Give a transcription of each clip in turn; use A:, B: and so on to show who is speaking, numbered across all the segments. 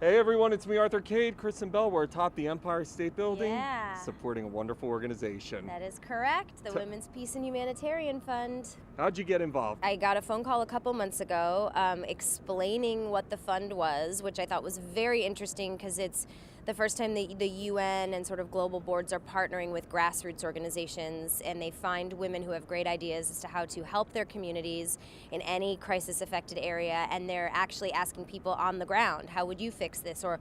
A: Hey everyone, it's me, Arthur Kade, Kristen Bell. We're atop the Empire State Building,
B: Yeah.
A: supporting a wonderful organization.
B: That is correct, the Women's Peace and Humanitarian Fund.
A: How'd you get involved?
B: I got a phone call a couple months ago explaining what the fund was, which I thought was very interesting because it's the first time the UN and sort of global boards are partnering with grassroots organizations, and they find women who have great ideas as to how to help their communities in any crisis-affected area, and they're actually asking people on the ground, how would you fix this? Or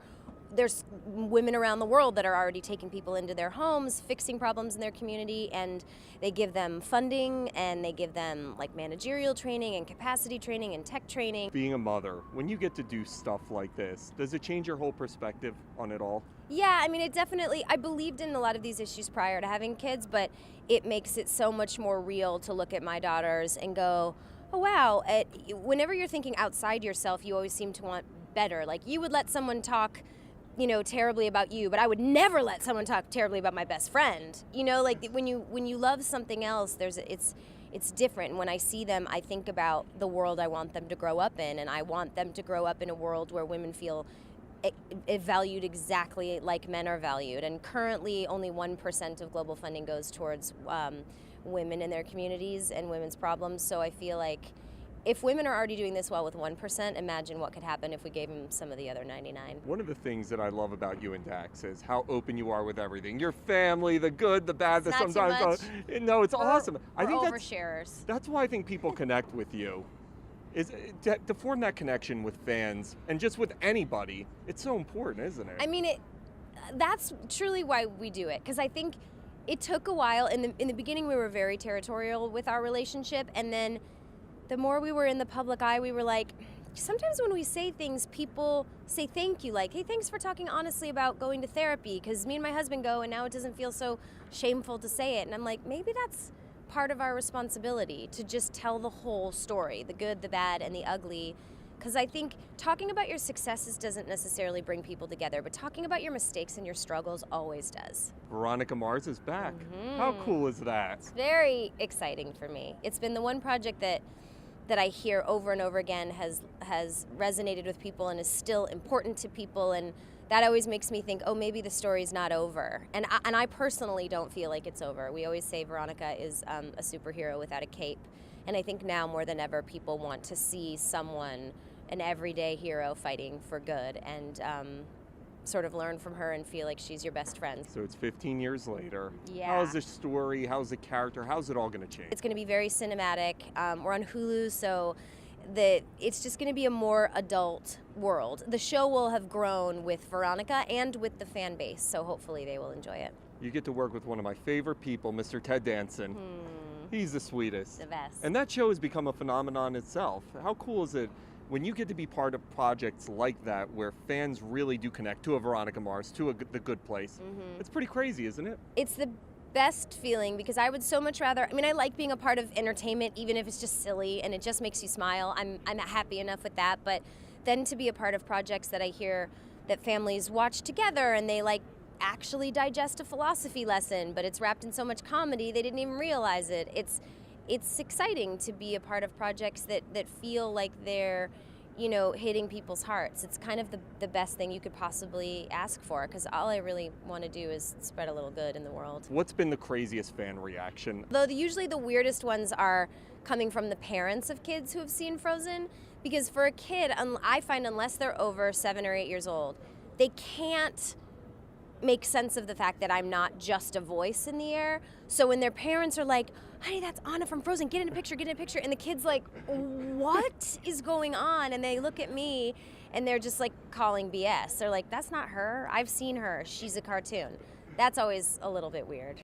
B: there's women around the world that are already taking people into their homes, fixing problems in their community, and they give them funding and they give them like managerial training and capacity training and tech training.
A: Being a mother, when you get to do stuff like this, does it change your whole perspective on it all?
B: Yeah, I mean, it definitely, I believed in a lot of these issues prior to having kids, but it makes it so much more real to look at my daughters and go, oh wow, whenever you're thinking outside yourself, you always seem to want better. Like you would let someone talk terribly about you, but I would never let someone talk terribly about my best friend. Like when you love something else, it's different. When I see them, I think about the world I want them to grow up in, and I want them to grow up in a world where women feel valued exactly like men are valued. And currently, only 1% of global funding goes towards women in their communities and women's problems. So I feel like if women are already doing this well with 1%, imagine what could happen if we gave them some of the other 99.
A: One of the things that I love about you and Dax is how open you are with everything. Your family, the good, the bad,
B: It's
A: the
B: not
A: sometimes.
B: too much.
A: No, it's awesome.
B: We're
A: I think
B: oversharers.
A: that's why I think people connect with you. Is to form that connection with fans and just with anybody. It's so important, isn't it?
B: I mean, that's truly why we do it, because I think it took a while. In the beginning, we were very territorial with our relationship, and then the more we were in the public eye, we were like, sometimes when we say things, people say thank you, like, hey, thanks for talking honestly about going to therapy, because me and my husband go, and now it doesn't feel so shameful to say it. And I'm like, maybe that's part of our responsibility, to just tell the whole story, the good, the bad, and the ugly. Because I think talking about your successes doesn't necessarily bring people together, but talking about your mistakes and your struggles always does.
A: Veronica Mars is back.
B: Mm-hmm.
A: How cool is that?
B: It's very exciting for me. It's been the one project that I hear over and over again has resonated with people and is still important to people, and that always makes me think, oh, maybe the story's not over. And I personally don't feel like it's over. We always say Veronica is a superhero without a cape, and I think now more than ever people want to see someone, an everyday hero fighting for good, and sort of learn from her and feel like she's your best friend.
A: So it's 15 years later.
B: Yeah.
A: How's the story? How's the character? How's it all going to change?
B: It's going to be very cinematic. We're on Hulu, so it's just going to be a more adult world. The show will have grown with Veronica and with the fan base, so hopefully they will enjoy it.
A: You get to work with one of my favorite people, Mr. Ted Danson. He's the sweetest.
B: The best.
A: And that show has become a phenomenon itself. How cool is it when you get to be part of projects like that where fans really do connect to a Veronica Mars, to the good place? It's pretty crazy, isn't it?
B: It's the best feeling, because I would so much rather, I mean, I like being a part of entertainment, even if it's just silly and it just makes you smile. I'm happy enough with that, but then to be a part of projects that I hear that families watch together and they like actually digest a philosophy lesson, but it's wrapped in so much comedy they didn't even realize it. It's exciting to be a part of projects that feel like they're hitting people's hearts. It's kind of the best thing you could possibly ask for, because all I really want to do is spread a little good in the world.
A: What's been the craziest fan reaction?
B: Though usually the weirdest ones are coming from the parents of kids who have seen Frozen, because for a kid, I find unless they're over 7 or 8 years old, they can't make sense of the fact that I'm not just a voice in the air. So when their parents are like, honey, that's Anna from Frozen, get in a picture, and the kid's like, what is going on? And they look at me and they're just like calling BS. They're like, that's not her, I've seen her, she's a cartoon. That's always a little bit weird.